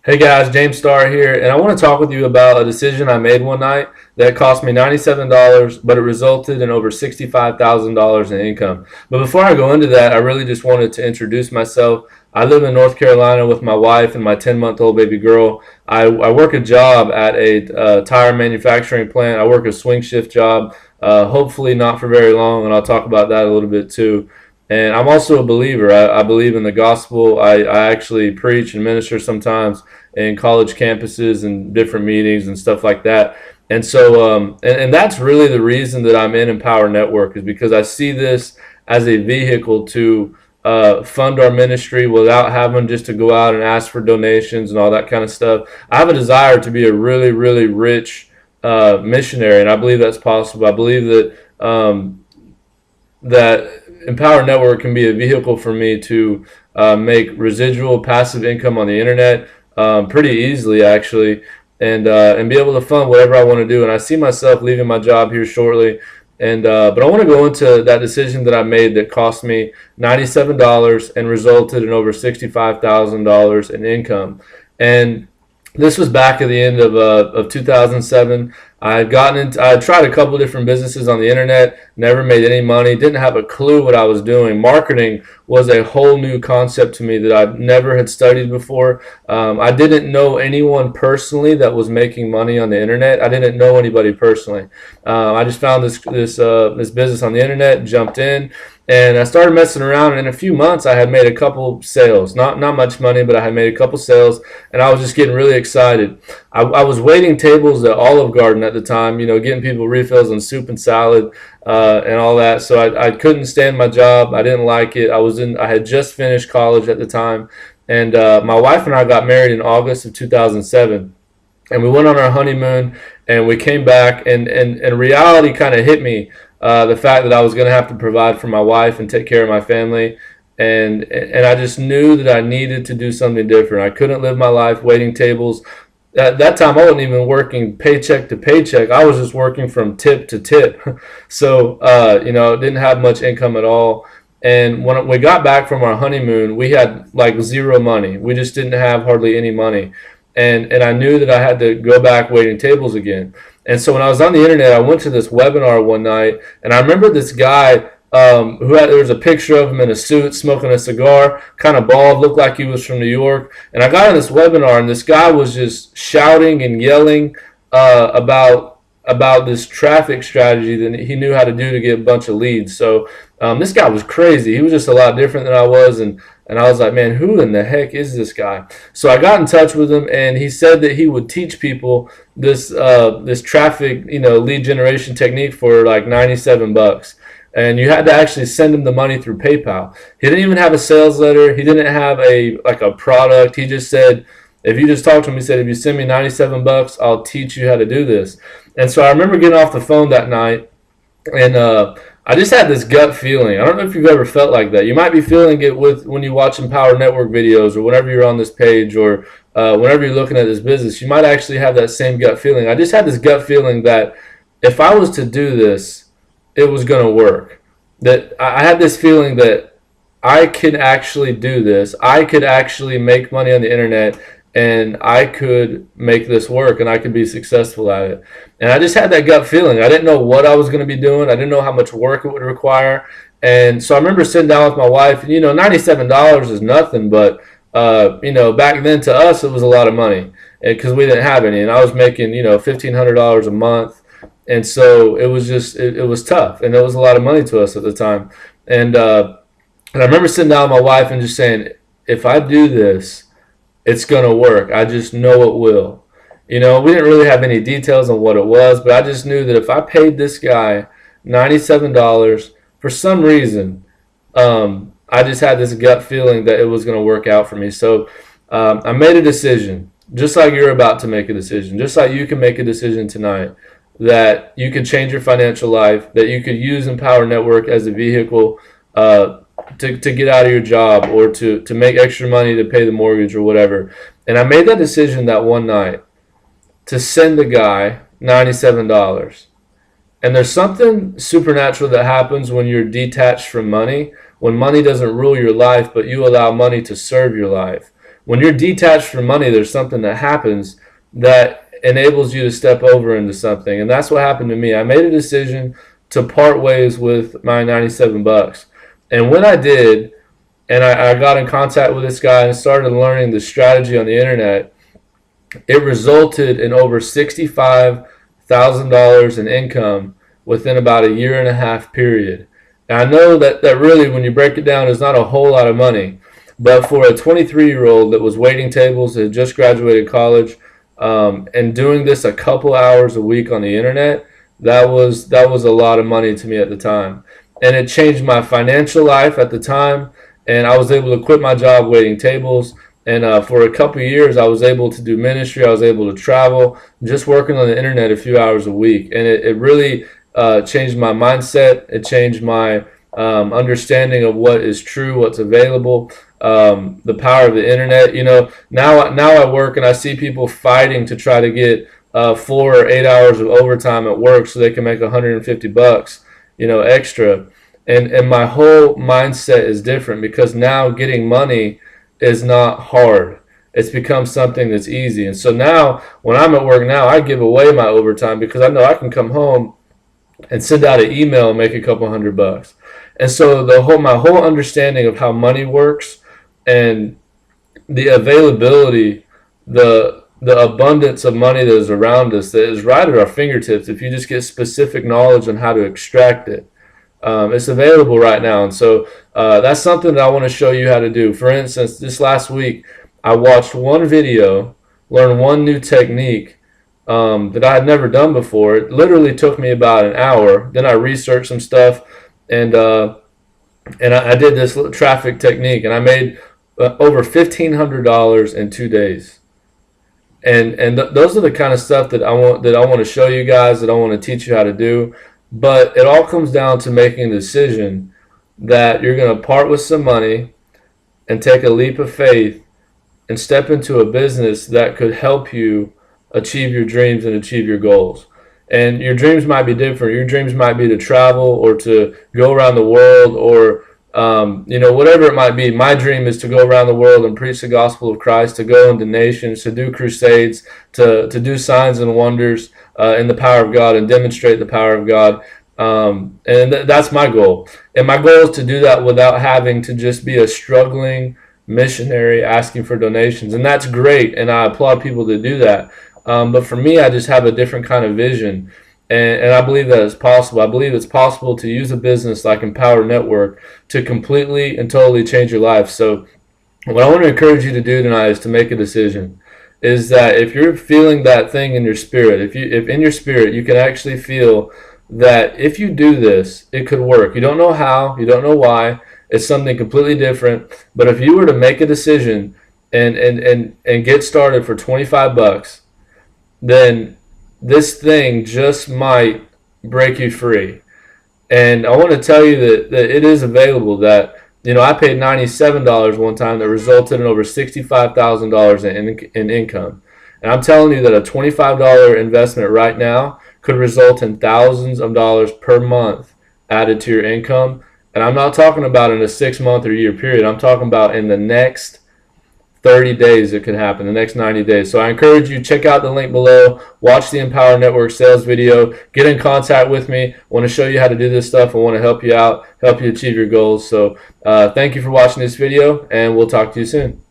Hey guys, James Starr here, and I want to talk with you about a decision I made one night that cost me $97, but it resulted in over $65,000 in income. But before I go into that, I really just wanted to introduce myself. I live in North Carolina with my wife and my 10-month-old baby girl. I work a job at a tire manufacturing plant. I work a swing shift job, hopefully not for very long, and I'll talk about that a little bit too. And I'm also a believer. I believe in the gospel. I actually preach and minister sometimes in college campuses and different meetings and stuff like that. And so, and that's really the reason that I'm in Empower Network, is because I see this as a vehicle to fund our ministry without having just to go out and ask for donations and all that kind of stuff. I have a desire to be a really, really rich missionary, and I believe that's possible. I believe that Empower Network can be a vehicle for me to make residual passive income on the internet pretty easily, actually, and be able to fund whatever I want to do. And I see myself leaving my job here shortly. And but I want to go into that decision that I made that cost me $97 and resulted in over $65,000 in income. And this was back at the end of 2007. I had tried a couple different businesses on the internet, never made any money, didn't have a clue what I was doing. Marketing was a whole new concept to me that I never had studied before. I didn't know anyone personally that was making money on the internet. I didn't know anybody personally. I just found this business on the internet, jumped in, and I started messing around. And in a few months, I had made a couple sales, not much money, but I had made a couple sales, and I was just getting really excited. I was waiting tables at Olive Garden at the time, getting people refills on soup and salad and all that. So I couldn't stand my job. I didn't like it. I had just finished college at the time, and my wife and I got married in August of 2007, and we went on our honeymoon, and we came back, and reality kind of hit me. The fact that I was going to have to provide for my wife and take care of my family, and I just knew that I needed to do something different. I couldn't live my life waiting tables. At that time, I wasn't even working paycheck to paycheck. I was just working from tip to tip. So, didn't have much income at all. And when we got back from our honeymoon, we had like zero money. We just didn't have hardly any money. And I knew that I had to go back waiting tables again. And so when I was on the internet, I went to this webinar one night, and I remember this guy there was a picture of him in a suit smoking a cigar, kind of bald, looked like he was from New York. And I got on this webinar, and this guy was just shouting and yelling about this traffic strategy that he knew how to do to get a bunch of leads. So this guy was crazy. He was just a lot different than I was, and I was like, man, who in the heck is this guy? So I got in touch with him, and he said that he would teach people this traffic, lead generation technique for like $97. And you had to actually send him the money through PayPal. He didn't even have a sales letter. He didn't have a product. He just said, if you just talk to him, he said, if you send me $97, I'll teach you how to do this. And so I remember getting off the phone that night, and I just had this gut feeling. I don't know if you've ever felt like that. You might be feeling it when you watch Empower Network videos, or whenever you're on this page, or whenever you're looking at this business. You might actually have that same gut feeling. I just had this gut feeling that if I was to do this, it was going to work. That I had this feeling that I could actually do this. I could actually make money on the internet, and I could make this work, and I could be successful at it. And I just had that gut feeling. I didn't know what I was going to be doing. I didn't know how much work it would require. And so I remember sitting down with my wife, and $97 is nothing, but back then to us it was a lot of money because we didn't have any, and I was making $1,500 a month. And so it was just it was tough, and it was a lot of money to us at the time. And I remember sitting down with my wife and just saying, if I do this, it's gonna work. I just know it will. We didn't really have any details on what it was, but I just knew that if I paid this guy $97 for some reason, I just had this gut feeling that it was gonna work out for me. So I made a decision, just like you're about to make a decision, just like you can make a decision tonight, that you could change your financial life, that you could use Empower Network as a vehicle to get out of your job, or to make extra money to pay the mortgage or whatever. And I made that decision that one night to send the guy $97. And there's something supernatural that happens when you're detached from money, when money doesn't rule your life, but you allow money to serve your life. when you're detached from money, there's something that happens that enables you to step over into something. And that's what happened to me. I made a decision to part ways with my 97 bucks. And when I did, and I got in contact with this guy and started learning the strategy on the internet, it resulted in over $65,000 in income within about a year and a half period. And I know that really, when you break it down, is not a whole lot of money. But for a 23-year-old that was waiting tables, that had just graduated college, and doing this a couple hours a week on the internet, that was a lot of money to me at the time. And it changed my financial life at the time. And I was able to quit my job waiting tables. And for a couple of years, I was able to do ministry. I was able to travel, just working on the internet a few hours a week. And it really changed my mindset. It changed my understanding of what is true, what's available, the power of the internet. Now I work and I see people fighting to try to get 4 or 8 hours of overtime at work so they can make $150, extra. And my whole mindset is different, because now getting money is not hard. It's become something that's easy. And so now when I'm at work now, I give away my overtime because I know I can come home and send out an email and make a couple $100. And so my whole understanding of how money works and the availability, the abundance of money that is around us, that is right at our fingertips if you just get specific knowledge on how to extract it. It's available right now. And so that's something that I want to show you how to do. For instance, this last week, I watched one video, learned one new technique that I had never done before. It literally took me about an hour. Then I researched some stuff, and I did this traffic technique, and I made over $1,500 in 2 days. And those are the kind of stuff that I want to show you guys, that I want to teach you how to do. But it all comes down to making a decision that you're going to part with some money and take a leap of faith and step into a business that could help you achieve your dreams and achieve your goals. And your dreams might be different. Your dreams might be to travel or to go around the world, or whatever it might be. My dream is to go around the world and preach the gospel of Christ, to go into nations, to do crusades, to do signs and wonders in the power of God and demonstrate the power of God. That's my goal. And my goal is to do that without having to just be a struggling missionary asking for donations. And that's great, and I applaud people to do that. But for me, I just have a different kind of vision. And I believe that it's possible. I believe it's possible to use a business like Empower Network to completely and totally change your life. So what I want to encourage you to do tonight is to make a decision. Is that if you're feeling that thing in your spirit, if in your spirit you can actually feel that if you do this, it could work. You don't know how, you don't know why. It's something completely different. But if you were to make a decision and get started for $25, then this thing just might break you free. And I want to tell you that it is available. That I paid $97 one time that resulted in over $65,000 in income. And I'm telling you that a $25 investment right now could result in thousands of dollars per month added to your income. And I'm not talking about in a 6-month or year period. I'm talking about in the next 30 days it could happen, the next 90 days. So I encourage you, check out the link below, watch the Empower Network sales video, get in contact with me. I want to show you how to do this stuff. I want to help you out, help you achieve your goals. So thank you for watching this video, and we'll talk to you soon.